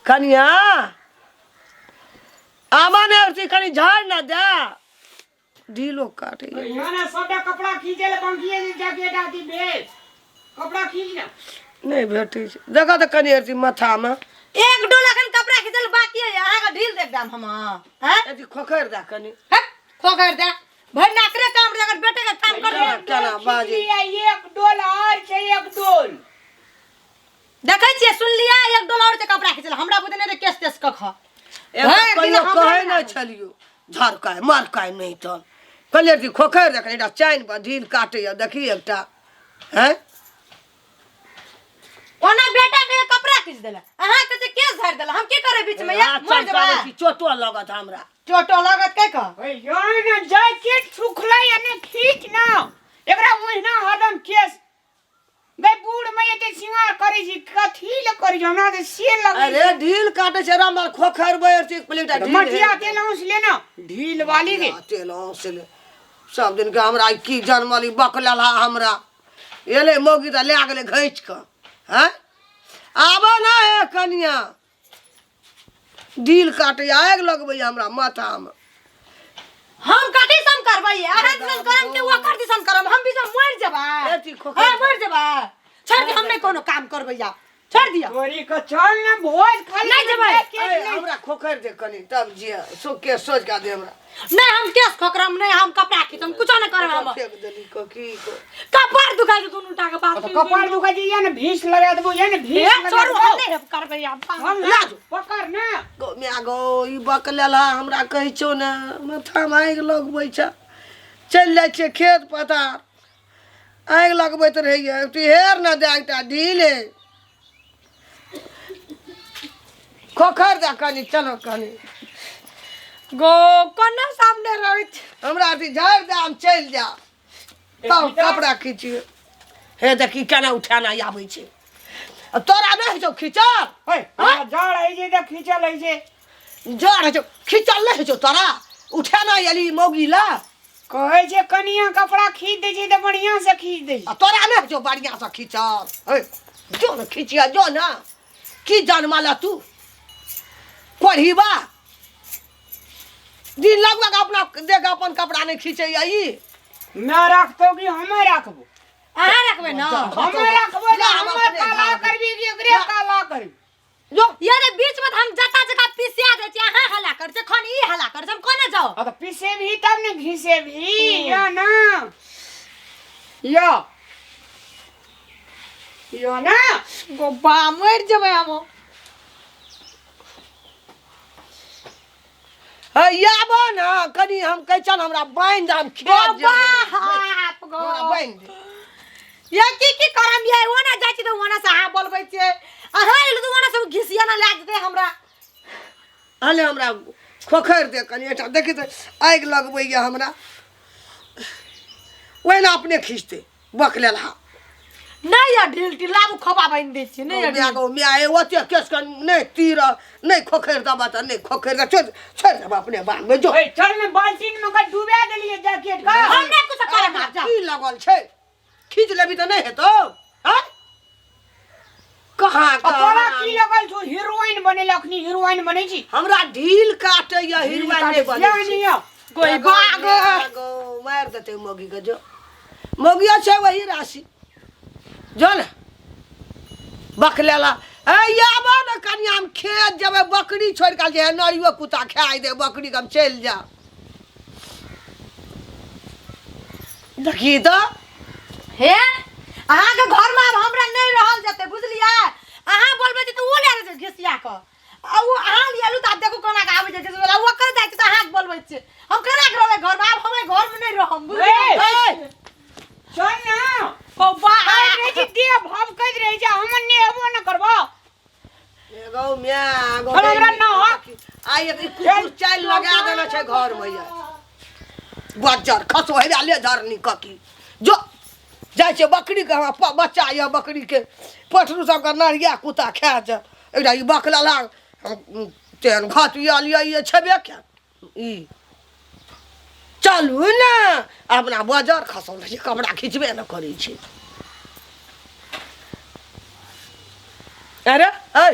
कनिया आमा ने उसी कनी झाड़ ना दे ढीलो काटे ना सबटा कपड़ा खींचे ले बाकी जैकेट आती बेच कपड़ा खींच ना नहीं भेटी देखा तो कनी अरती माथा में एक डोला कन कपड़ा खींचल बाकी है यहाँ का ढील देख दाम हम हैं अति खोखर दा कनी खोकर दे भर नाकरे काम रे अगर बेटे का काम कर क्या ना बाजी एक डोल और चाहिए एक डोल देखै छियै सुन लिया एक डोला और से कपड़ा खींचल हमरा बुझे नहीं केस तेस क खा कहियो कहे ना छलियो झरकाय मारकाय नहीं तो कहले ती खोखर देख एटा चैन पर ढील काटे देखी एकटा हैं ओना बेटा के कपड़ा खींच देला अहां के केस झाड़ देला हम की करे बीच में या मर जबा चोटो लगत हमरा चोटो लागत के का ओए यार ना जैकेट सुखलाई ने खींच ना एकरा महीना हरदम केस बे बूढ़ में एते सिंगार करे जी कथी ल करे हमरा से सेल लगे अरे ढील काटे छै राम खोखर बैठ एक प्लेट ढील मटिया तेलौं से लेना ढील वाली के तेलौं से ले सब दिन के हमरा की जनमली बकलला हमरा एले मोगी त ले गेले घैच क हैं आबो ना है कनिया ढील काटे आग लगबै हमरा माथा में हम काटी सम करबै अहां दिसन करम के वो कर दिसन करम हम भी मर जबा एती खोखर हां मर जबा छोड़ दे हम नहीं कोनो काम करबै या छोड़ दिया तोरी को चल ना भोज खाली नहीं जबै हमरा खोखर दे कनी तब जे सो के सोच का दे हमरा नहीं हम केस खोकरम नहीं हम कपड़ा खींचम कुछ न करब हम फेंक देली को की को कपार दुखाई दुनु उल्टा के बात कपार दुखा जी या ना भीष लगा देबो या ना भीष छोड़ू हम नहीं करबै आप हम लाज पकड़ ना गो म्या गो ई बकलला हमरा कहै छौ ना माथा में आग लगबै छ चल जाय छै खेत पथार आग लगबैत रहिए तू हेर ना दे एकटा ढीले खोखर दे कनी चलो कनी गो कोना सामने रहित हमरा अथी झाड़ दे हम चल जा तब कपड़ा खींचिए हे देखी केना उठाना आबै छै तोरा नहीं छौ खींचल ओए जड़ है जे त खींचल है जे जड़ छौ खींचल नहीं छौ तोरा उठाना एली मौगी ला कहै छै कनिया कपड़ा खींच दे छै त बढ़िया से खींच दे तोरा नहीं छौ बढ़िया से खींचल हे जो ना खींचिया जो ना की जानमाला तू पढ़ीबा दिन लगभग अपना देख अपन कपड़ा नहीं खींचे ई मैं रखतो कि हमें रखबो अहां रखबे ना हमें रखबो ना हमें काला करबी कि एकरे काला करबी जो यारे बीच में हम जता जगह पिसिया दे छी अहां हला कर छ खन ई हला कर हम कोने जाओ अब पीसे भी तब ने घिसे भी या ना यो ना गोबा मर जबे हम आबो ना कनी हम कह चल हमरा बांध हम खेत गोबा हाप गो हमरा बांध या की करम ये ओना जाची तो ओना से हां बोलबै छे अहां इल तो ओना सब घिसिया ना लाग दे हमरा हले हमरा खोखर दे कनी एटा देखि त आग लगबै या हमरा ओइ ना अपने खींचते बकलेला नहीं या ढील लाबू खबा बन दे छी नहीं म्या गो म्या ए ओते केस कन नहीं तीर नहीं खोखर दबा त नहीं खोखर द छोड़ दब अपने बांध में जो ओए चल में बाल्टीन में का डुबा देलिए जैकेट का हम नहीं कुछ करे ना जा की लगल छै खींच लेबी त नहीं हेतो हैं कहां तोरा की लगल छो हीरोइन बने लखनी हीरोइन बने छी हमरा ढील काटे या हीरोइन नहीं बने छी कोई गो मार देते मोगी के जो मोगिया छै वही राशि जो ना बकलेला आबो ना कनिया हम खेत जब बकरी छोड़ के जे नरियो कुत्ता खाई दे बकरी के हम चल जा देखी तो हे अहां के घर में अब हमरा नहीं रहल जते बुझलिया अहां बोलबे त ओ ले रे घिसिया क आ वो अहां लियालु त देखो कोना का आवे जे वाला वो कर जाय त अहां बोलबे छे हम केना रहबे घर में अब हमें घर में नहीं रहम बुझलिया चल ना बाबा अरे जी दे हम कह रहे जा हम ने हेबो न करबो एगो म्या गो हमरा ना आई एक कुकुर चाल लगा देना छै घर में या बच्चा खसो हेरा ले धरनी ककी जो जाय छै बकरी के हमरा बच्चा या बकरी के पठरू सब के नरिया कुत्ता खा छै एकटा ई बकला तेन घाटिया लिया ये छबे क्या ई चलू ना अपना बाजार खसौ ले कपड़ा खींचबे न करै छै अरे ए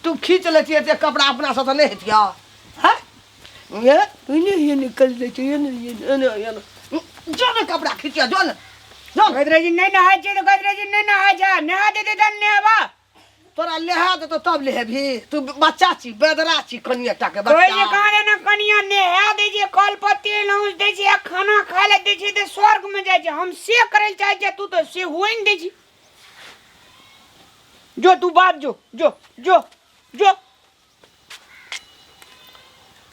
तू खींच लेती है कपड़ा अपना से तो नहीं हेतिया है ये निकल लेती ये जो ना कपड़ा खींचिया जो ना गदरे जी नहीं नहाए छी तो गदरे जी नहीं नहाए जा नहा दे तन नेहबा तोरा लेहा दे तो तब लेहे भी तू बच्चा छी बेदरा छी कनिया टा के तो ये बच्चा कहां देना कनिया नेहा दे जे कल पर तेल नौज दे छी खाना खा ले दे छी ते स्वर्ग में जाय छी हम से करे चाहे छ तू तो से होई न दे छी जो तू बात जो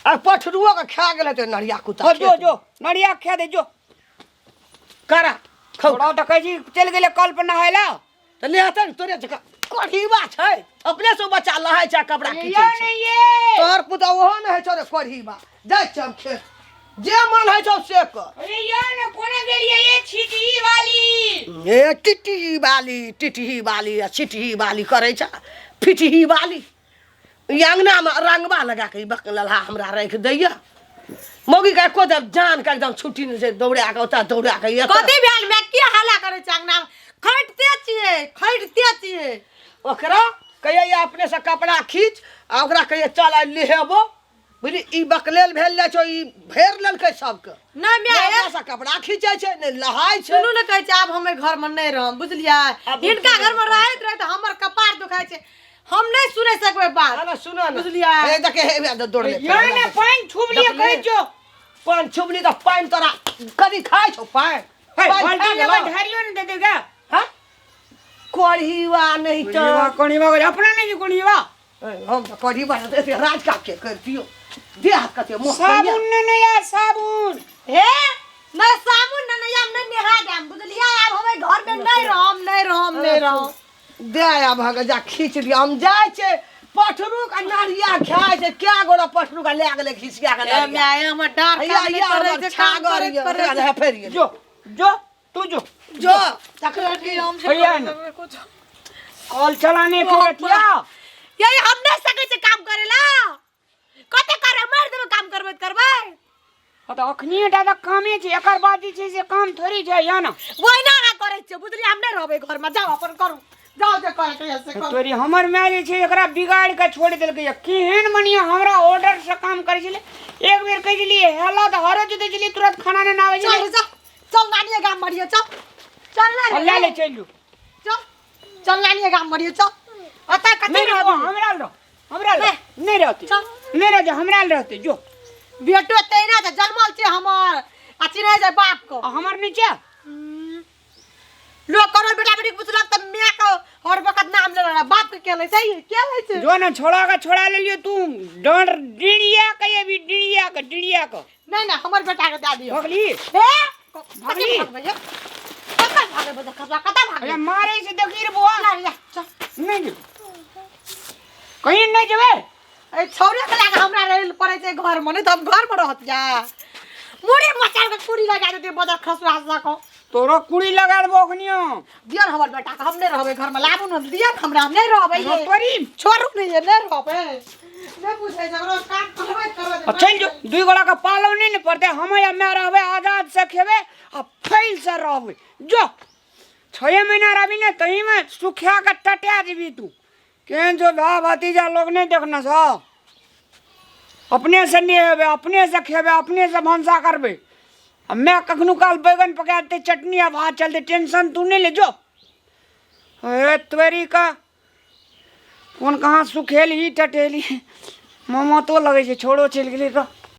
आ पठरुआ के खा गेले तो नरिया कुत्ता जो नड़िया खा दे जो करा छोड़ा तो कह जी चल गेले कल पर नहायला तो ले आते तोरे जका कोढ़ीबा छै अपने से बच्चा लहाय छै कपड़ा ये खींचे नहीं ये तोर पुता ओहो न है तोरे कोढ़ीबा जाय छ खेत जे मन है छौ से कर अरे यार ने कोने गेलिए ये छिटी वाली ए टिटही वाली आ छिटही वाली करे छ फिटही वाली अंगना में रंगवा लगा के बकलहा हमरा रख दैया मौगी का एको जब जान का एकदम छुट्टी नहीं से दौड़ा के ओता दौड़ा के कथी भेल मैं की हल्ला करे छ अंगना खरीदते छिए ओकरा कहिए अपने से कपड़ा खींच आ ओकरा कहिए चल आ लेहेबो बुझली ई बकलेल भेल ले छो ई भेर लेलकै सबके नहीं मैं ऐसा से कपड़ा खींचे छै ने लहाय छै सुनू न कहै छै आब हमें घर में नहीं रहम बुझलियै इनका घर में रहैत रहे तो हमर कपार दुखाय छै हम नहीं सुने सकबे बात ना सुनो न बुझलियै ए देखे हे दौड़ ले यार ने पानी छुब लिए कह जो पान छुबली तो पान तोरा कदी खाय छौ पान है बाल्टी में ढारियो न दे देगा हां कोढ़ीवा नहीं तो कोणीवा अपना नहीं कोणीवा हम तो कोढ़ीवा देते राज का के करतियो देह कते मोह साबुन नहीं यार साबुन हे न साबुन न हम नहीं नहा देम बुझलियै आब हमें घर में नहीं रहम दे आ भग जा खींच लिया हम जाय छे पठरू का नारिया खाय छे क्या गोड़ा पठरू का ले गेले खींचिया के ए मैं हमर डांट काम नहीं करे छै काम करे फेर जो तू जो तकरटी हम भैया कॉल चलाने पे बैठिया यही हम नहीं सके छै काम करेला कते करे मर्द में काम करबै तो अखनी दादा कामे छै एकर बाद जे छै से काम थोड़ी छै या ना वही ना करे छै बुझली हम नहीं रहबै घर में जाओ अपन करू जाओ जे करे छै ऐसे करू तोरी हमर माय जे छै एकरा बिगाड़ के छोड़ देलकै केहन मनिया हमरा ऑर्डर से काम करे छले एक बेर कह दिलिए हेला तो हरो जे दिली तुरंत खाना न आवे छै चल नानी गाम मरियो चल ले ले चलू चल नानी गाम मरियो चल अता कते हमरा नहीं रहते हमरा रहते जो बेटो तेना त जन्मल छै हमर आ चिन्ह जाय बाप को हमर नीचे लोग करो बेटा बेटी पूछलक त मैं को हर वक्त नाम ले रहा बाप के केले छै क्या है छै जो ना छोड़ा ले लियो तू डर डिड़िया के भी डिड़िया को नहीं हमर बेटा के दे दियो भगली हे भगली कता भागे बजा कता भागे अरे मारे से देखी रे बुआ चल नहीं कहीं नहीं जबे ए छौरे के लागे हमरा रहल पड़े छै घर में नहीं त हम घर में रहत जा मुड़ी मचार के कुड़ी लगा दे बदर खसुआ सको तोरो कुड़ी लगा देबो अखनियो दियन हमर बेटा के हम नहीं रहबे घर में लाबू न दियन हमरा हम नहीं रहबे ये तोरी छोरू नहीं ये नहीं रहबे नहीं पूछे जगरो काम करबे चल जो दुई गोला का पालो नहीं न पड़ते हम या मैं रहबे आजाद से खेबे आ फैल से रहबे जो 6 महीना रहबी ने तही में सुखिया के टटिया जेबी तू केन जो भा भतीजा लोग नहीं देखना सा अपने से नहीं हेबे अपने से खेबे अपने से भंसा करबे अब मैं कखनु काल बैगन पकाते चटनी आ भात चलते टेंशन तू नहीं ले जो अरे त्वरी का कौन कहाँ सुखेली टटेली मोमो तो लगे छोड़ो चल गेली तो